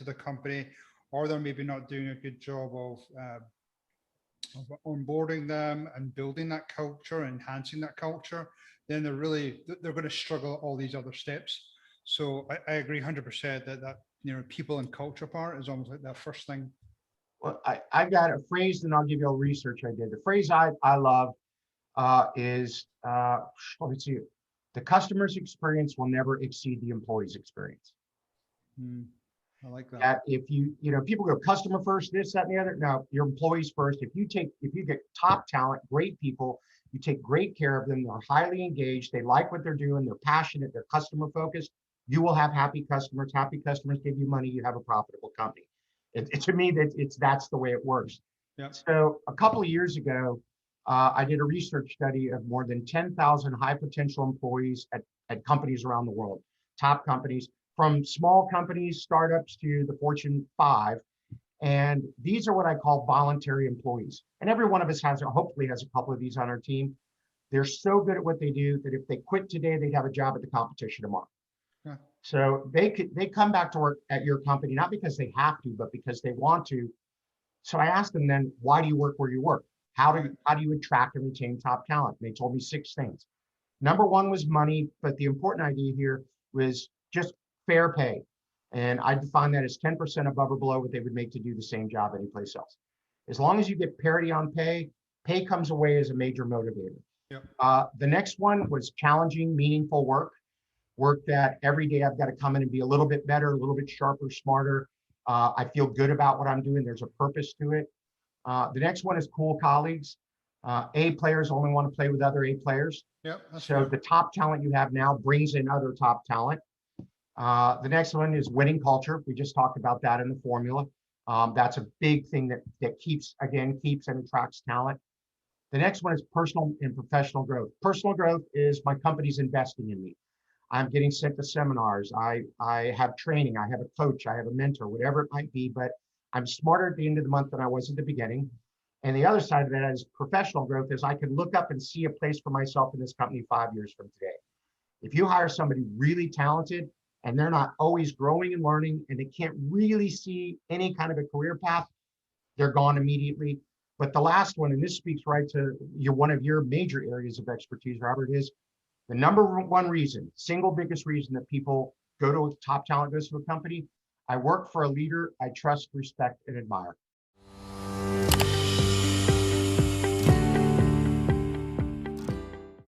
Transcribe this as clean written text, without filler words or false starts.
the company, or they're maybe not doing a good job of onboarding them and building that culture, enhancing that culture, then they're going to struggle at all these other steps. So I agree 100% that people and culture part is almost like that first thing. Well, I've got a phrase, and I'll give you a research I did. The phrase I love is, let me see, the customer's experience will never exceed the employee's experience. I like that. That if people go customer first, this, that, and the other. No, your employees first. If you get top talent, great people, you take great care of them, they're highly engaged, they like what they're doing, they're passionate, they're customer focused, you will have happy customers. Happy customers give you money, you have a profitable company. To me, that's the way it works. Yep. So a couple of years ago, I did a research study of more than 10,000 high potential employees at companies around the world, top companies, from small companies, startups, to the Fortune 5. And these are what I call voluntary employees. And every one of us hopefully has a couple of these on our team. They're so good at what they do that if they quit today, they'd have a job at the competition tomorrow. Yeah. So they come back to work at your company, not because they have to, but because they want to. So I asked them then, why do you work where you work? How do you attract and retain top talent? And they told me 6 things. Number 1 was money, but the important idea here was just fair pay. And I define that as 10% above or below what they would make to do the same job anyplace else. As long as you get parity on pay, pay comes away as a major motivator. Yep. The next one was challenging, meaningful work that every day I've got to come in and be a little bit better, a little bit sharper, smarter. I feel good about what I'm doing. There's a purpose to it. The next one is cool colleagues. A players only want to play with other A players. Yep, so the top talent you have now brings in other top talent. The next one is winning culture. We just talked about that in the formula. That's a big thing that keeps and attracts talent. The next one is personal and professional growth. Personal growth is my company's investing in me. I'm getting sent to seminars. I have training. I have a coach. I have a mentor, whatever it might be, but I'm smarter at the end of the month than I was at the beginning. And the other side of that is professional growth, is I can look up and see a place for myself in this company 5 years from today. If you hire somebody really talented and they're not always growing and learning, and they can't really see any kind of a career path, they're gone immediately. But the last one, and this speaks right to one of your major areas of expertise, Robert, is the number 1 reason, single biggest reason that people go to top talent, goes to a company. I work for a leader I trust, respect, and admire.